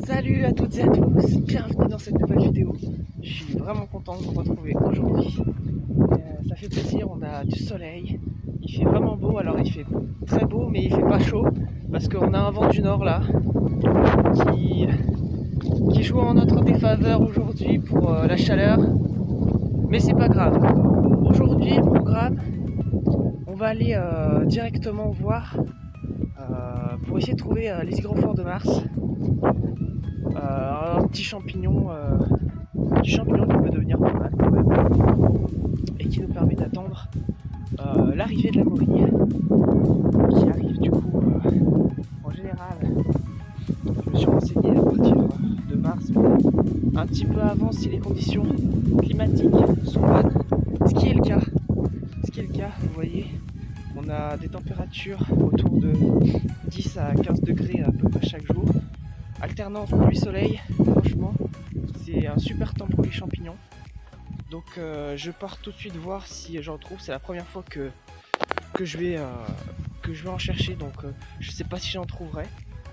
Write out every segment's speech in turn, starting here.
Salut à toutes et à tous, bienvenue dans cette nouvelle vidéo. Je suis vraiment content de vous retrouver aujourd'hui. Ça fait plaisir, on a du soleil, il fait vraiment beau, alors il fait très beau mais il fait pas chaud parce qu'on a un vent du nord là qui joue en notre défaveur aujourd'hui pour la chaleur, mais c'est pas grave. Aujourd'hui le programme, on va aller directement voir pour essayer de trouver les hygrophores de Mars. Un petit champignon qui peut devenir pas mal quand même et qui nous permet d'attendre l'arrivée de la morille qui arrive du coup en général. Je me suis renseigné à partir de mars, mais un petit peu avant si les conditions climatiques sont bonnes, ce qui est le cas. Vous voyez, on a des températures autour de 10 à 15 degrés à peu près chaque jour. Alternance pluie-soleil, franchement, c'est un super temps pour les champignons. Donc je pars tout de suite voir si j'en trouve. C'est la première fois que je vais en chercher, donc je sais pas si j'en trouverai.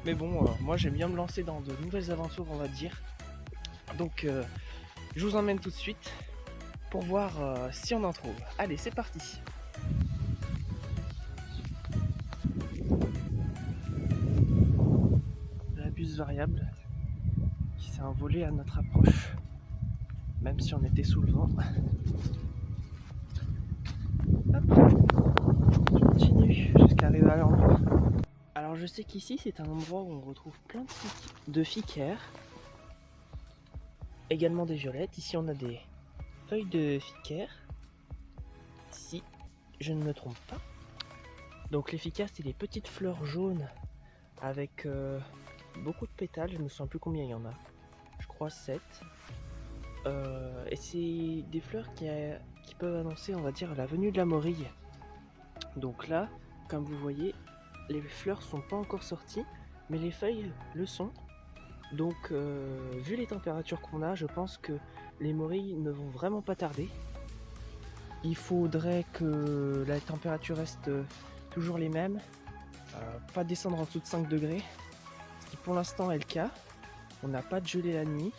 Mais bon, moi j'aime bien me lancer dans de nouvelles aventures, on va dire. Donc je vous emmène tout de suite pour voir si on en trouve. Allez, c'est parti. La buse variable qui s'est envolée à notre approche, même si on était sous le vent. Hop. Je continue jusqu'à arriver à l'endroit. Alors je sais qu'ici c'est un endroit où on retrouve plein de ficaires, également des violettes. Ici on a des feuilles de ficaire, si je ne me trompe pas. Donc les ficaires c'est des petites fleurs jaunes avec beaucoup de pétales, je ne me souviens plus combien il y en a, je crois 7. Et c'est des fleurs qui peuvent annoncer, on va dire, la venue de la morille. Donc là, comme vous voyez, les fleurs sont pas encore sorties, mais les feuilles le sont. Donc vu les températures qu'on a, je pense que les morilles ne vont vraiment pas tarder. Il faudrait que la température reste toujours les mêmes, pas descendre en dessous de 5 degrés, ce qui pour l'instant est le cas. On n'a pas de gelée la nuit.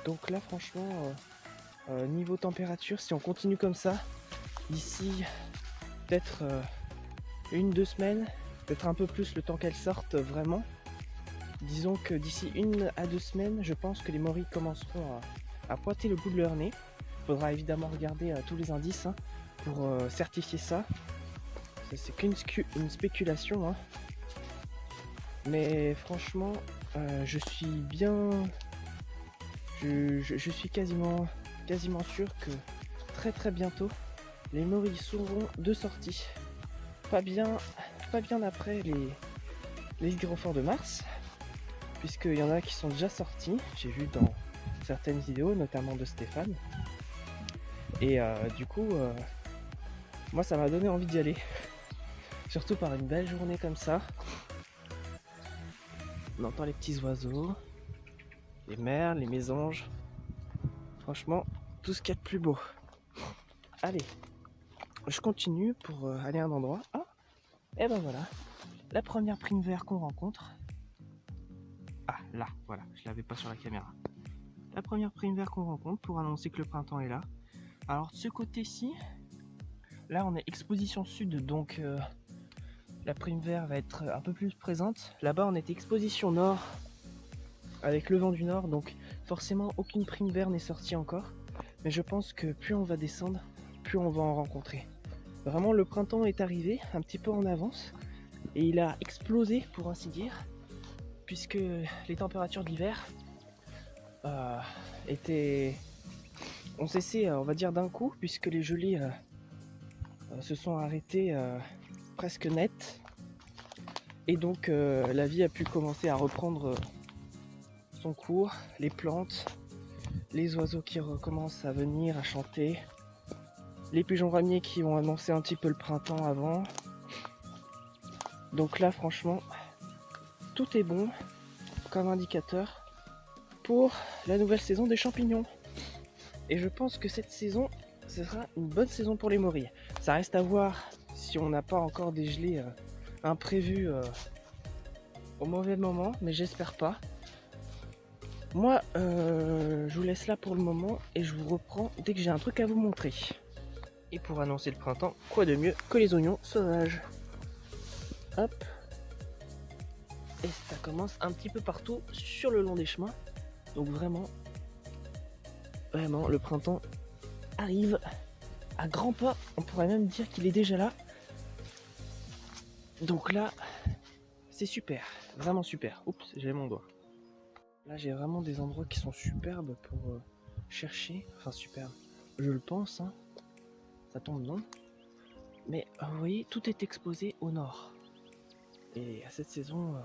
Donc là franchement, niveau température, si on continue comme ça, d'ici peut-être 1-2 semaines, peut-être un peu plus le temps qu'elles sortent vraiment. Disons que d'ici 1 à 2 semaines, je pense que les morilles commenceront à pointer le bout de leur nez. Il faudra évidemment regarder tous les indices pour certifier ça. C'est qu'une spéculation. Hein. Mais franchement, je suis bien... Je suis quasiment sûr que très bientôt, les morilles seront de sortie. Pas bien après les hygrophores de Mars, puisqu'il y en a qui sont déjà sortis, j'ai vu dans certaines vidéos, notamment de Stéphane. Et du coup, moi ça m'a donné envie d'y aller. Surtout par une belle journée comme ça. On entend les petits oiseaux, les merles, les mésanges. Franchement, tout ce qu'il y a de plus beau. Allez, je continue pour aller à un endroit. Ah, et ben voilà, la première prime vert qu'on rencontre. Ah, là, voilà, je l'avais pas sur la caméra. La première prime vert qu'on rencontre pour annoncer que le printemps est là. Alors de ce côté-ci, là on est exposition sud, donc la prime vert va être un peu plus présente. Là-bas on est exposition nord, avec le vent du nord, donc forcément aucune prime vert n'est sortie encore. Mais je pense que plus on va descendre, plus on va en rencontrer. Vraiment le printemps est arrivé un petit peu en avance, et il a explosé pour ainsi dire, puisque les températures d'hiver ont cessé, on va dire d'un coup, puisque les gelées se sont arrêtées presque net, et donc la vie a pu commencer à reprendre son cours, les plantes, les oiseaux qui recommencent à venir, à chanter, les pigeons ramiers qui ont annoncé un petit peu le printemps avant. Donc là franchement tout est bon comme indicateur pour la nouvelle saison des champignons, et je pense que cette saison ce sera une bonne saison pour les morilles. Ça reste à voir si on n'a pas encore des gelées imprévues au mauvais moment, mais j'espère pas. Moi, je vous laisse là pour le moment et je vous reprends dès que j'ai un truc à vous montrer. Et pour annoncer le printemps, quoi de mieux que les oignons sauvages. Hop. Et ça commence un petit peu partout sur le long des chemins. Donc vraiment, le printemps arrive à grands pas. On pourrait même dire qu'il est déjà là. Donc là, c'est super, vraiment super. Oups, j'ai mon doigt. Là, j'ai vraiment des endroits qui sont superbes pour chercher. Enfin, superbes, je le pense, hein. Ça tombe non. Mais vous voyez, tout est exposé au nord. Et à cette saison,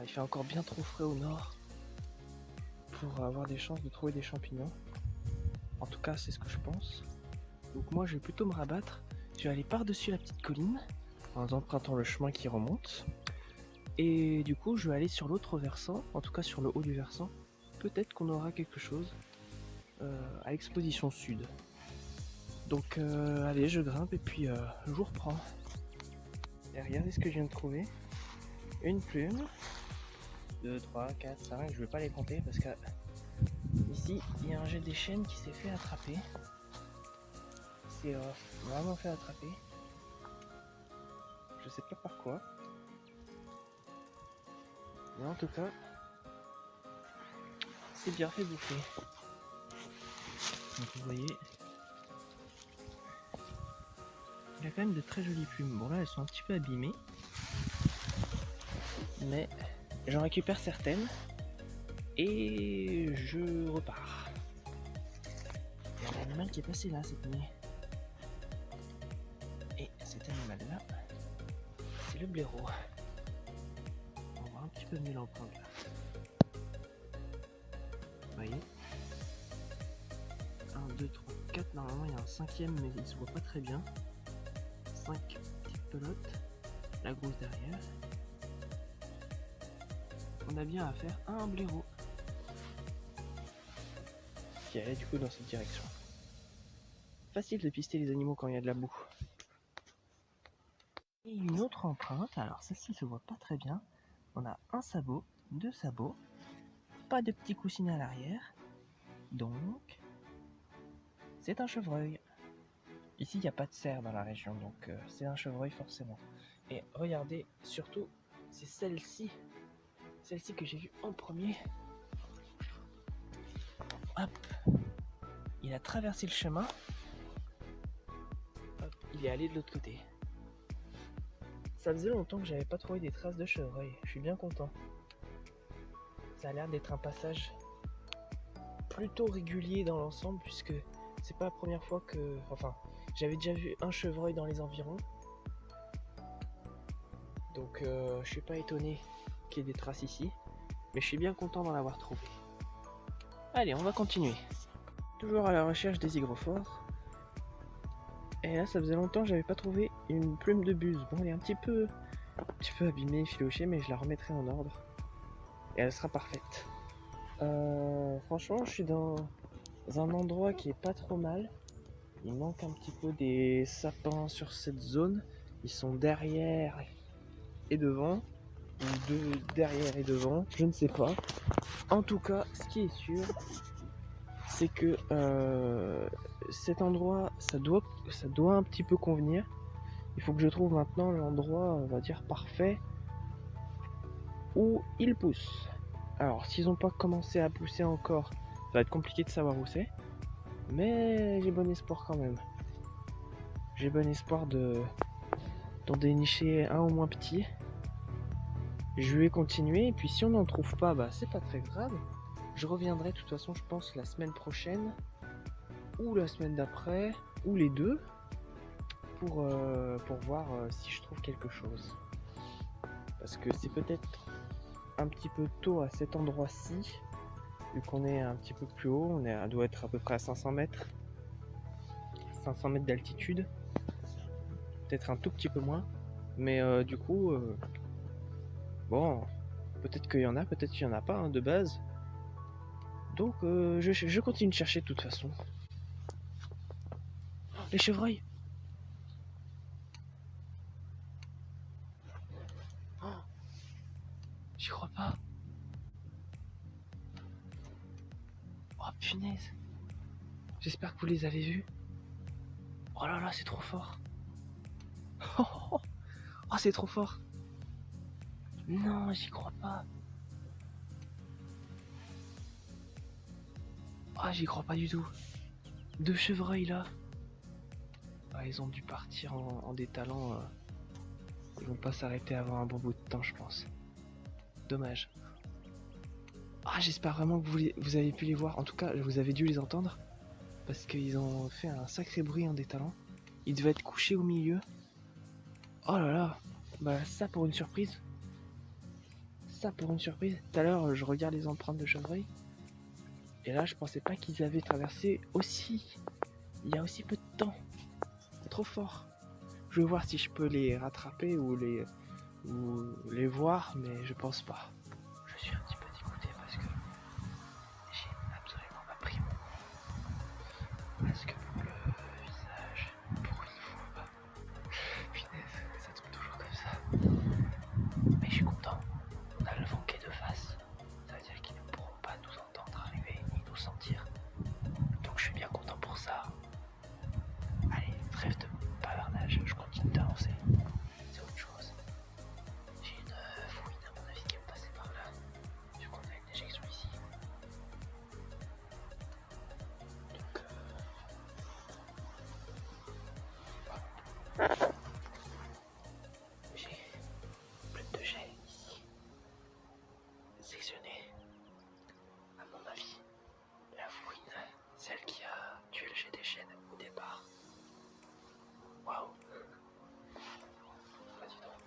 il fait encore bien trop frais au nord pour avoir des chances de trouver des champignons. En tout cas, c'est ce que je pense. Donc moi, je vais plutôt me rabattre. Je vais aller par-dessus la petite colline en empruntant le chemin qui remonte. Et du coup, je vais aller sur l'autre versant, en tout cas sur le haut du versant. Peut-être qu'on aura quelque chose à l'exposition sud. Donc allez, je grimpe et puis je vous reprends. Et regardez ce que je viens de trouver. Une plume. 2, 3, 4, 5, je vais pas les compter parce que ici, il y a un jet des chaînes qui s'est fait attraper. C'est vraiment fait attraper. Je sais pas par quoi. Mais en tout cas, c'est bien fait bouffer. Donc vous voyez, il y a quand même de très jolies plumes. Bon là, elles sont un petit peu abîmées. Mais j'en récupère certaines. Et je repars. Il y a un animal qui est passé là cette nuit. Et cet animal là, c'est le blaireau. On voit un petit peu mieux l'empreinte là. Vous voyez, 1, 2, 3, 4, normalement il y a un cinquième mais il se voit pas très bien. 5 petites pelotes, la grosse derrière. On a bien affaire à un blaireau qui allait du coup dans cette direction. Facile de pister les animaux quand il y a de la boue. Et une autre empreinte, alors celle-ci se voit pas très bien. On a un sabot, 2 sabots, pas de petits coussinets à l'arrière, donc c'est un chevreuil. Ici il n'y a pas de cerf dans la région, donc c'est un chevreuil forcément. Et regardez, surtout, c'est celle-ci que j'ai vue en premier. Hop, il a traversé le chemin, hop, il est allé de l'autre côté. Ça faisait longtemps que j'avais pas trouvé des traces de chevreuil, je suis bien content. Ça a l'air d'être un passage plutôt régulier dans l'ensemble puisque c'est pas la première fois que... Enfin, j'avais déjà vu un chevreuil dans les environs. Donc je suis pas étonné qu'il y ait des traces ici. Mais je suis bien content d'en avoir trouvé. Allez, on va continuer. Toujours à la recherche des hygrophores. Et là, ça faisait longtemps que j'avais pas trouvé une plume de buse. Bon, elle est un petit peu abîmée, effilochée, mais je la remettrai en ordre. Et elle sera parfaite. Franchement, je suis dans un endroit qui est pas trop mal. Il manque un petit peu des sapins sur cette zone. Ils sont derrière et devant. Ou derrière et devant, je ne sais pas. En tout cas, ce qui est sûr, c'est que cet endroit, ça doit un petit peu convenir. Il faut que je trouve maintenant l'endroit, on va dire, parfait où il pousse. Alors, s'ils n'ont pas commencé à pousser encore, ça va être compliqué de savoir où c'est. Mais j'ai bon espoir quand même. J'ai bon espoir d'en dénicher un au moins petit. Je vais continuer, et puis si on n'en trouve pas, bah c'est pas très grave. Je reviendrai de toute façon, je pense, la semaine prochaine, ou la semaine d'après, ou les deux, pour voir si je trouve quelque chose. Parce que c'est peut-être un petit peu tôt à cet endroit-ci, vu qu'on est un petit peu plus haut, on doit être à peu près à 500 mètres. 500 mètres d'altitude. Peut-être un tout petit peu moins. Mais du coup, bon, peut-être qu'il y en a, peut-être qu'il n'y en a pas, hein, de base. Donc je continue de chercher de toute façon. Oh, les chevreuils. Oh, j'y crois punaise. J'espère que vous les avez vus. Oh là là, c'est trop fort. Oh, c'est trop fort. Non, j'y crois pas. Ah, j'y crois pas du tout. 2 chevreuils là. Ah, ils ont dû partir en détalant. Ils vont pas s'arrêter avant un bon bout de temps, je pense. Dommage. Ah, j'espère vraiment que vous avez pu les voir. En tout cas, vous avez dû les entendre. Parce qu'ils ont fait un sacré bruit en détalant. Ils devaient être couchés au milieu. Oh là là. Bah, ça pour une surprise. Ça pour une surprise. Tout à l'heure, je regarde les empreintes de chevreuil. Et là, je pensais pas qu'ils avaient traversé aussi. Il y a aussi peu de temps. C'est trop fort. Je vais voir si je peux les rattraper ou les voir, mais je pense pas. Je suis un petit peu dégoûté parce que j'ai absolument pas pris mon masque pour le visage. Pour une fois. Punaise, ça tombe toujours comme ça. Mais je suis content. On a le vent qui est de face. Ça veut dire qu'ils ne pourront pas nous entendre arriver ni nous sentir. Donc je suis bien content pour ça. Allez, trêve de bavardage, je continue d'avancer. C'est autre chose. J'ai une fouine à mon avis qui est passée par là. Je crois qu'on a une déjection ici. Donc j'ai plein de jets ici. Sectionné. À mon avis, la fouine, celle qui a tué le jet des chaînes au départ. Waouh. Bah dis donc.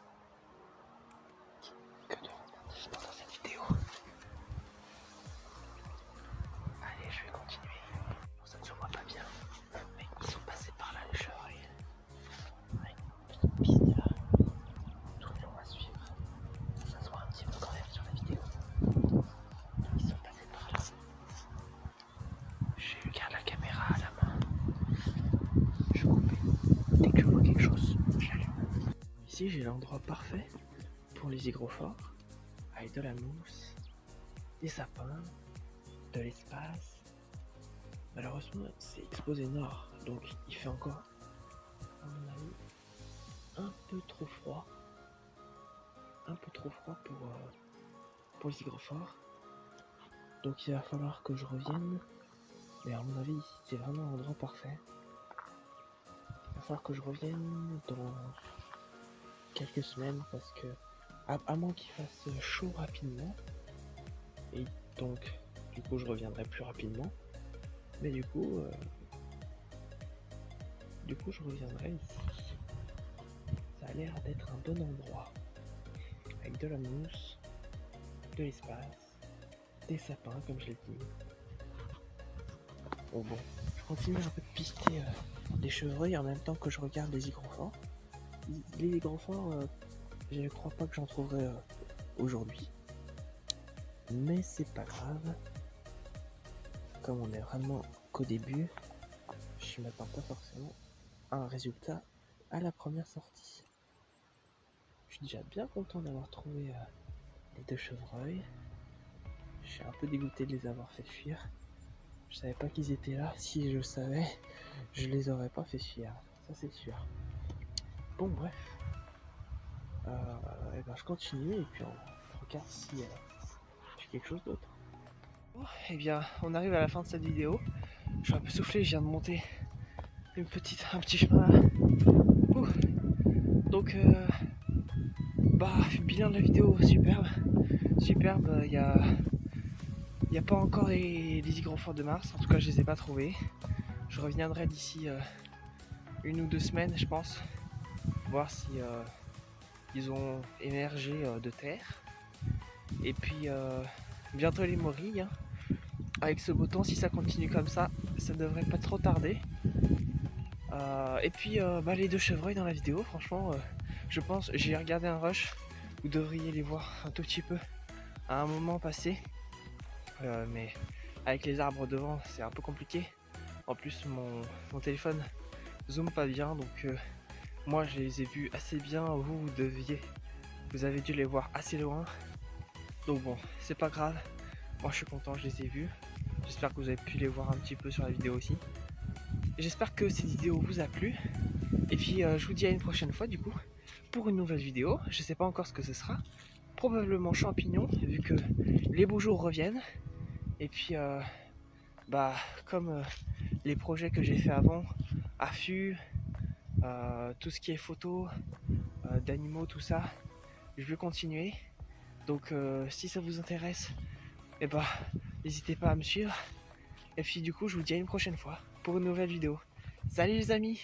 Que de rebondissements dans cette vidéo. Allez, je vais continuer. Bon, ça ne se voit pas bien, mais ils sont passés par là les chevreuils. Ouais, une petite piste là. Tournez, on va suivre. Ça se voit un petit peu quand même sur la vidéo. Ils sont passés par là. Je garde la caméra à la main. Je coupe. Dès que je vois quelque chose, j'allume. Ici, j'ai l'endroit parfait pour les hygrophores, avec de la mousse, des sapins, de l'espace. Malheureusement, c'est exposé nord, donc il fait encore, à mon avis, un peu trop froid. Un peu trop froid pour les hygrophores. Donc il va falloir que je revienne. Mais à mon avis, ici, c'est vraiment l'endroit parfait. Il va falloir que je revienne dans quelques semaines parce que, à moins qu'il fasse chaud rapidement, et donc du coup je reviendrai plus rapidement, mais du coup je reviendrai ici. Ça a l'air d'être un bon endroit avec de la mousse, de l'espace, des sapins comme je l'ai dit. Bon, je continue un peu de pister des chevreuils en même temps que je regarde les hygrophores. Les hygrophores, je ne crois pas que j'en trouverai aujourd'hui. Mais c'est pas grave. Comme on est vraiment qu'au début, je m'attends pas forcément à un résultat à la première sortie. Je suis déjà bien content d'avoir trouvé les 2 chevreuils. Je suis un peu dégoûté de les avoir fait fuir. Je savais pas qu'ils étaient là. Si je savais, je les aurais pas fait fuir. Ça c'est sûr. Bon bref. Et ben, je continue et puis on regarde si j'ai quelque chose d'autre. Bon, et bien on arrive à la fin de cette vidéo. Je suis un peu soufflé, je viens de monter un petit chemin là. Donc bilan de la vidéo, superbe. Il y a pas encore les hygrophores de Mars, en tout cas je les ai pas trouvés. Je reviendrai d'ici 1 ou 2 semaines je pense, voir si ils ont émergé de terre. Et puis bientôt les morilles, hein. Avec ce beau temps, si ça continue comme ça devrait pas trop tarder. Et puis les 2 chevreuils dans la vidéo, franchement je pense, j'ai regardé un rush, vous devriez les voir un tout petit peu à un moment passé, mais avec les arbres devant c'est un peu compliqué. En plus mon téléphone zoome pas bien, donc moi je les ai vus assez bien, vous avez dû les voir assez loin. Donc bon, c'est pas grave, moi je suis content, je les ai vus. J'espère que vous avez pu les voir un petit peu sur la vidéo aussi. J'espère que cette vidéo vous a plu. Et puis je vous dis à une prochaine fois du coup pour une nouvelle vidéo. Je sais pas encore ce que ce sera. Probablement champignons vu que les beaux jours reviennent. Et puis bah comme les projets que j'ai fait avant, affût, tout ce qui est photo, d'animaux, tout ça, je vais continuer. Donc si ça vous intéresse, et bah n'hésitez pas à me suivre. Et puis du coup je vous dis à une prochaine fois pour une nouvelle vidéo. Salut les amis!